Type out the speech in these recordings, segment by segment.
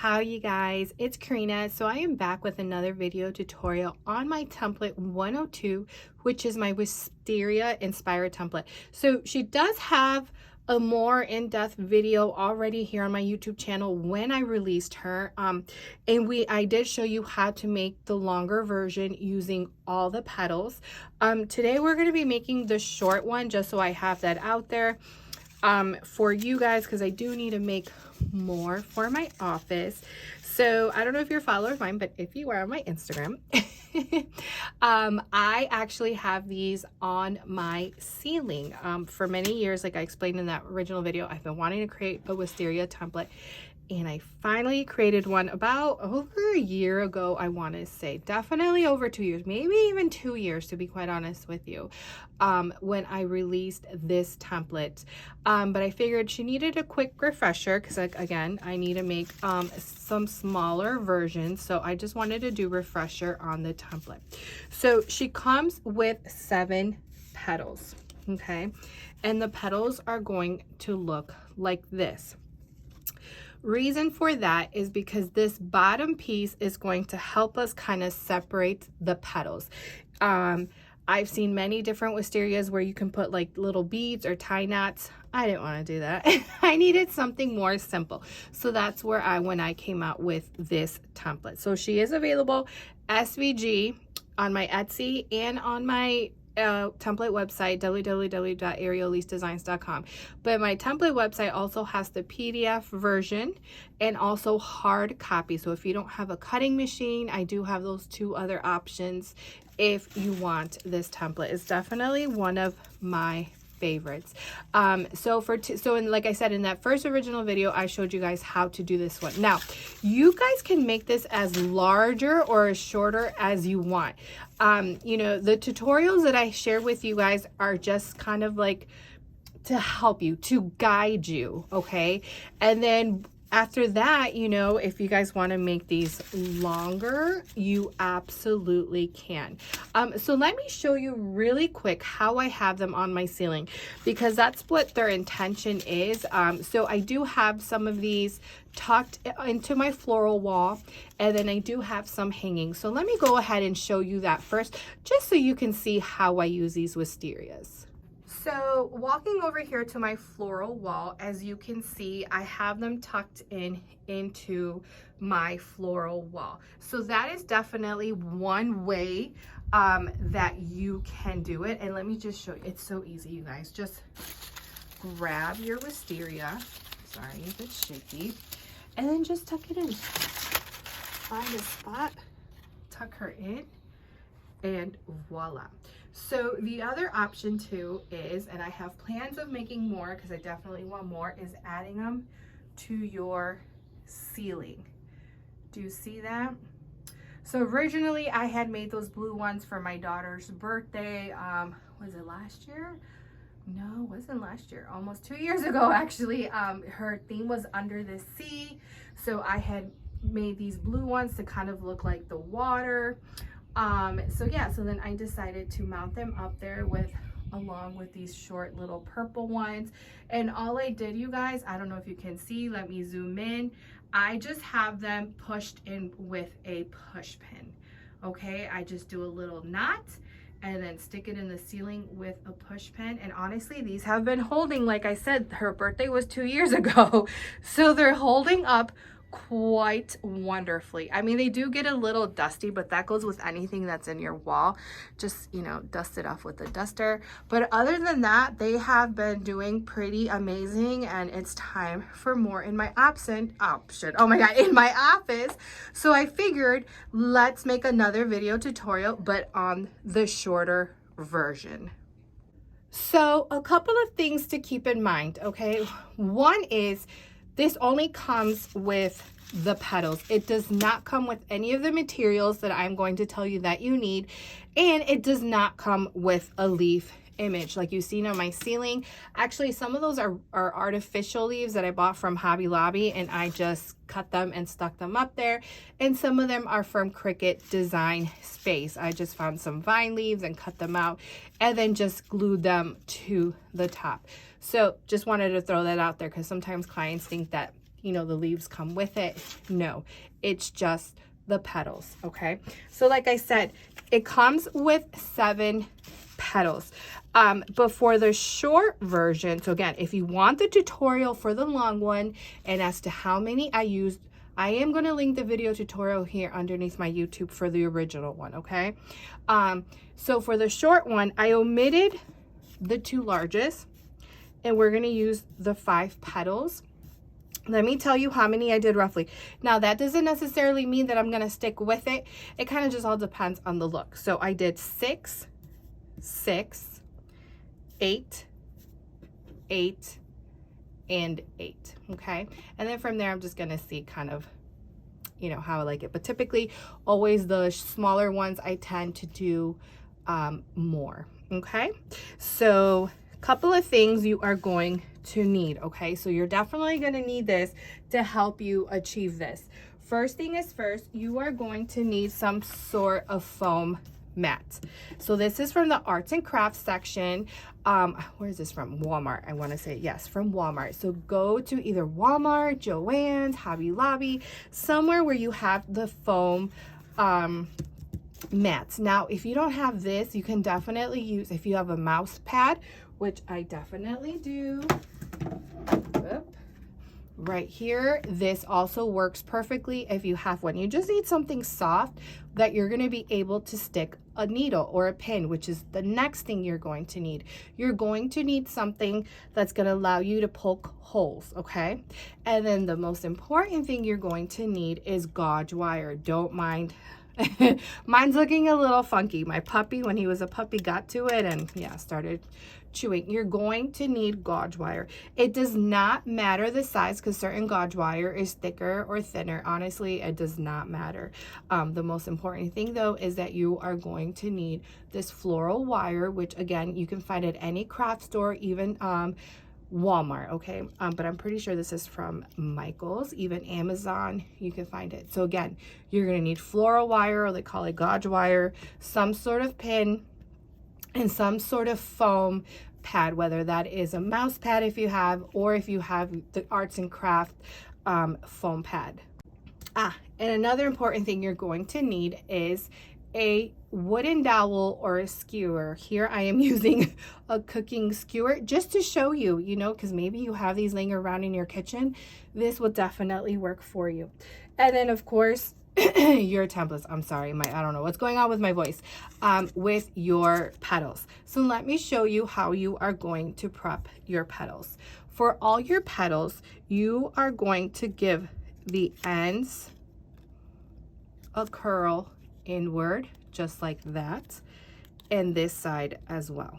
Hi you guys, it's Karina. So I am back with another video tutorial on my template 102, which is my Wisteria inspired template. So she does have a more in-depth video already here on my YouTube channel when I released her. I did show you how to make the longer version using all the petals. Today we're going to be making the short one just so I have that out there for you guys, because I do need to make more for my office. So I don't know if you're a follower of mine, but if you are on my Instagram, I actually have these on my ceiling for many years. Like I explained in that original video, I've been wanting to create a Wisteria template, and I finally created one about over a year ago. I want to say definitely over 2 years, maybe even 2 years, to be quite honest with you, when I released this template. But I figured she needed a quick refresher because, like, again, I need to make some smaller versions. So I just wanted to do refresher on the template. So she comes with 7 petals, okay? And the petals are going to look like this. Reason for that is because this bottom piece is going to help us kind of separate the petals. I've seen many different wisterias where you can put like little beads or tie knots. I didn't want to do that. I needed something more simple. So that's where when I came out with this template. So she is available SVG on my Etsy and on my template website, www.arielleasedesigns.com. But my template website also has the PDF version and also hard copy. So if you don't have a cutting machine, I do have those 2 other options if you want this template. It's definitely one of my favorites. So like I said in that first original video, I showed you guys how to do this one. Now you guys can make this as larger or as shorter as you want. You know, the tutorials that I share with you guys are just kind of like to help you, to guide you, okay? And then after that, you know, if you guys want to make these longer, you absolutely can. So let me show you really quick how I have them on my ceiling, because that's what their intention is. So I do have some of these tucked into my floral wall, and then I do have some hanging. So let me go ahead and show you that first, just so you can see how I use these wisterias. So walking over here to my floral wall, as you can see, I have them tucked into my floral wall. So that is definitely one way that you can do it. And let me just show you. It's so easy, you guys. Just grab your wisteria. Sorry if it's shaky. And then just tuck it in. Find a spot, tuck her in, and voila. So the other option too is, and I have plans of making more because I definitely want more, is adding them to your ceiling. Do you see that? So originally I had made those blue ones for my daughter's birthday. Was it last year? No, it wasn't last year. Almost 2 years ago, actually. Her theme was under the sea. So I had made these blue ones to kind of look like the water. So yeah, so then I decided to mount them up there along with these short little purple ones. And all I did, you guys, I don't know if you can see, let me zoom in. I just have them pushed in with a push pin. Okay, I just do a little knot and then stick it in the ceiling with a push pin. And honestly, these have been holding, like I said, her birthday was 2 years ago. So they're holding up quite wonderfully. I mean, they do get a little dusty, but that goes with anything that's in your wall. Just, you know, dust it off with a duster. But other than that, they have been doing pretty amazing, and it's time for more in my in my office. So I figured, let's make another video tutorial, but on the shorter version. So a couple of things to keep in mind, okay? One is, this only comes with the petals. It does not come with any of the materials that I'm going to tell you that you need. And it does not come with a leaf image like you've seen on my ceiling. Actually, some of those are artificial leaves that I bought from Hobby Lobby, and I just cut them and stuck them up there. And some of them are from Cricut Design Space. I just found some vine leaves and cut them out and then just glued them to the top. So just wanted to throw that out there, because sometimes clients think that you know, the leaves come with it. No, it's just the petals, okay? So like I said, it comes with 7 petals. But for the short version, so again, if you want the tutorial for the long one and as to how many I used, I am going to link the video tutorial here underneath my YouTube for the original one, okay? So for the short one, I omitted the 2 largest, and we're going to use the 5 petals. Let me tell you how many I did roughly. Now, that doesn't necessarily mean that I'm going to stick with it. It kind of just all depends on the look. So I did 6, 6, 8, 8, and 8, okay? And then from there, I'm just gonna see kind of, you know, how I like it. But typically, always the smaller ones, I tend to do more, okay? So a couple of things you are going to need, okay? So you're definitely gonna need this to help you achieve this. First thing is first, you are going to need some sort of foam mat. So this is from the arts and crafts section. Where is this from? Walmart, I want to say. Yes, from Walmart. So go to either Walmart, Joann's, Hobby Lobby, somewhere where you have the foam mats. Now, if you don't have this, you can definitely use, if you have a mouse pad, which I definitely do. Oop. Right here, this also works perfectly if you have one. You just need something soft that you're going to be able to stick a needle or a pin, which is the next thing you're going to need. You're going to need something that's going to allow you to poke holes, okay? And then the most important thing you're going to need is gauge wire. Don't mind. Mine's looking a little funky. My puppy, when he was a puppy, got to it and yeah, started chewing. You're going to need gauge wire. It does not matter the size because certain gauge wire is thicker or thinner. Honestly, it does not matter. The most important thing though is that you are going to need this floral wire, which again, you can find at any craft store, even Walmart, okay? But I'm pretty sure this is from Michael's, even Amazon, you can find it. So again, you're gonna need floral wire, or they call it gauge wire, some sort of pin, and some sort of foam pad, whether that is a mouse pad if you have, or if you have the arts and craft foam pad. And another important thing you're going to need is a wooden dowel or a skewer. Here I am using a cooking skewer just to show you, you know, because maybe you have these laying around in your kitchen. This will definitely work for you. And then of course, your templates. I'm sorry, I don't know what's going on with my voice. With your petals. So let me show you how you are going to prep your petals. For all your petals, you are going to give the ends a curl inward, just like that, and this side as well.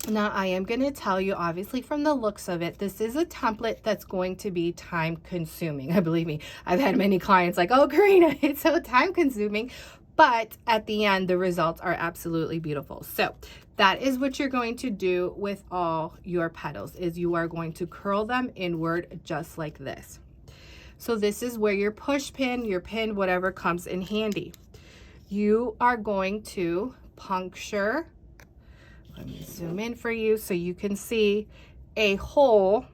Now, I am going to tell you, obviously, from the looks of it, this is a template that's going to be time consuming. Believe me, I've had many clients like, oh, Karina, it's so time consuming. But at the end, the results are absolutely beautiful. So that is what you're going to do with all your petals, is you are going to curl them inward just like this. So this is where your push pin, your pin, whatever comes in handy. You are going to puncture, let me zoom in for you so you can see a hole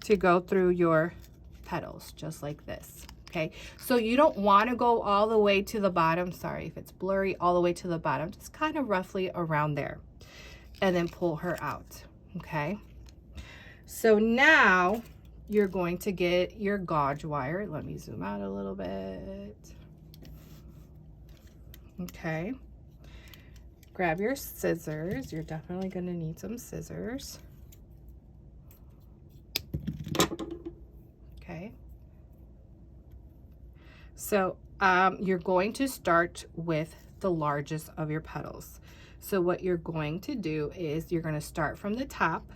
to go through your petals, just like this, okay? So you don't want to go all the way to the bottom, sorry if it's blurry, all the way to the bottom, just kind of roughly around there, and then pull her out, okay? So now you're going to get your gauge wire. Let me zoom out a little bit. Okay. Grab your scissors. You're definitely going to need some scissors. Okay. So you're going to start with the largest of your petals. So what you're going to do is you're going to start from the top,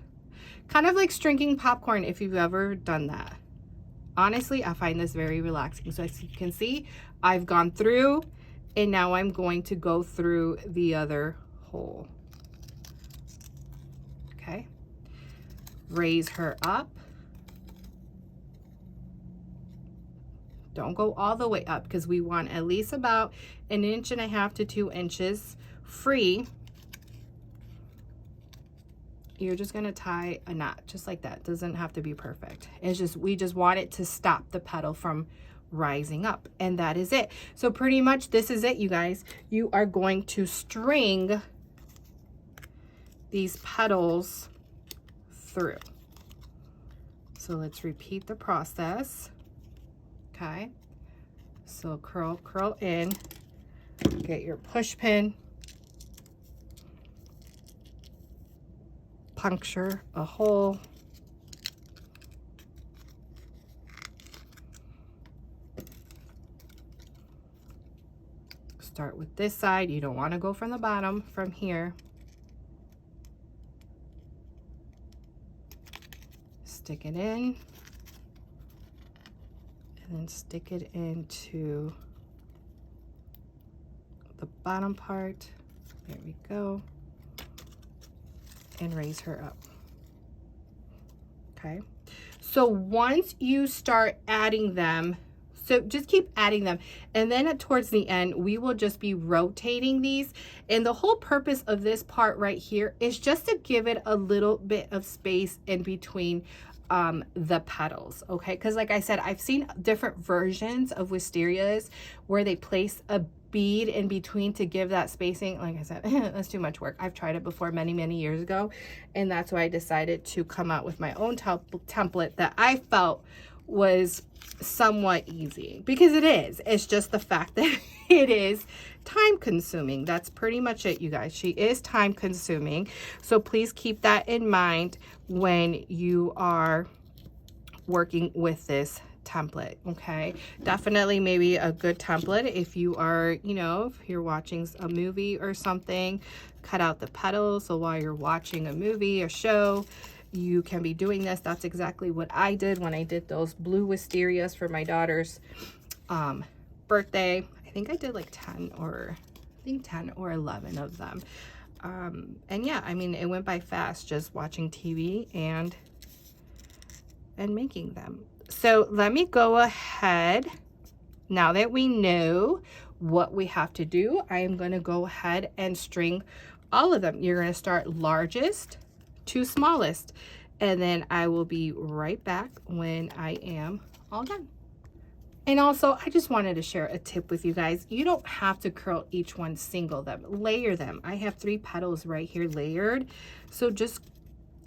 kind of like stringing popcorn if you've ever done that. Honestly, I find this very relaxing. So as you can see, I've gone through and now I'm going to go through the other hole. Okay. Raise her up. Don't go all the way up because we want at least about 1.5 to 2 inches free, you're just going to tie a knot just like that. Doesn't have to be perfect. It's just, we just want it to stop the petal from rising up, and that is it. So pretty much this is it, you guys. You are going to string these petals through. So let's repeat the process. Okay, so curl in, get your push pin, puncture a hole, start with this side. You don't want to go from the bottom, from here. Stick it in, and then stick it into the bottom part. There we go. And raise her up. Okay, so once you start adding them, so just keep adding them, and then towards the end we will just be rotating these, and the whole purpose of this part right here is just to give it a little bit of space in between the petals. Okay, because like I said, I've seen different versions of wisterias where they place a bead in between to give that spacing. Like I said, that's too much work. I've tried it before many years ago, and that's why I decided to come out with my own template that I felt was somewhat easy, because it is. It's just the fact that it is time consuming. That's pretty much it, you guys. She is time consuming, so please keep that in mind when you are working with this template. Okay, definitely maybe a good template if you are, you know, if you're watching a movie or something, cut out the petals, so while you're watching a movie or show, you can be doing this. That's exactly what I did when I did those blue wisterias for my daughter's birthday. I think I did like 10 or 11 of them. And yeah, I mean, it went by fast just watching TV and making them. So let me go ahead, now that we know what we have to do, I am going to go ahead and string all of them. You're going to start largest to smallest, and then I will be right back when I am all done. And also, I just wanted to share a tip with you guys. You don't have to curl each one, single them, layer them. I have 3 petals right here layered, so just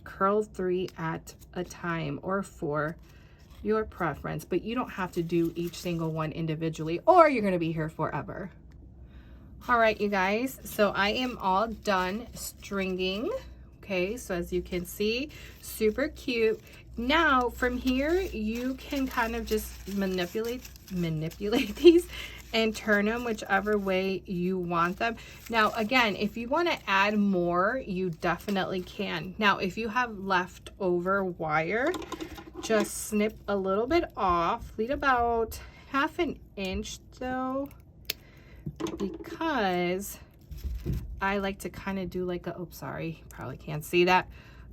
curl 3 at a time, or 4, your preference, but you don't have to do each single one individually, or you're going to be here forever. All right, you guys, so I am all done stringing. Okay, so as you can see, super cute. Now from here, you can kind of just manipulate these and turn them whichever way you want them. Now again, if you want to add more, you definitely can. Now if you have leftover wire, just snip a little bit off, leave about 1/2 inch though, because I like to kind of do like a, oh sorry, probably can't see that,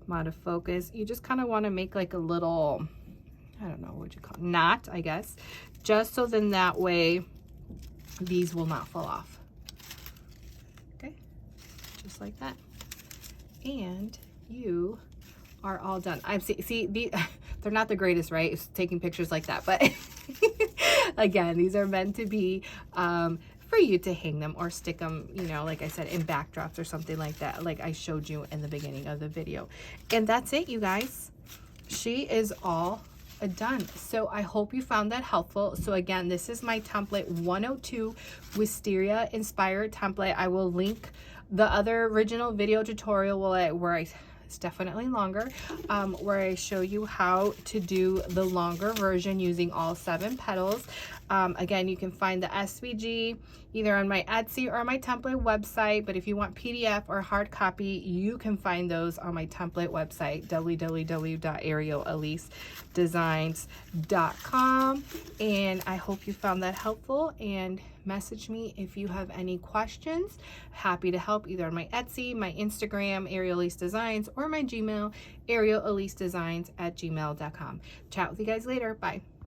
I'm out of focus. You just kind of want to make like a little, I don't know what you call it, knot, I guess, just so then that way these will not fall off. Okay, just like that, and you are all done. I see these, they're not the greatest, right? It's taking pictures like that, but again, these are meant to be for you to hang them or stick them, you know, like I said, in backdrops or something like that, like I showed you in the beginning of the video. And that's it, you guys. She is all done. So I hope you found that helpful. So again, this is my template 102 Wisteria inspired template. I will link the other original video tutorial where it's definitely longer, where I show you how to do the longer version using all 7 petals. Again, you can find the SVG either on my Etsy or my template website, but if you want PDF or hard copy, you can find those on my template website, www.arielelisedesigns.com. And I hope you found that helpful, and message me if you have any questions. Happy to help either on my Etsy, my Instagram, Ariel Elise Designs, or my Gmail, arielelisedesigns@gmail.com. Chat with you guys later. Bye.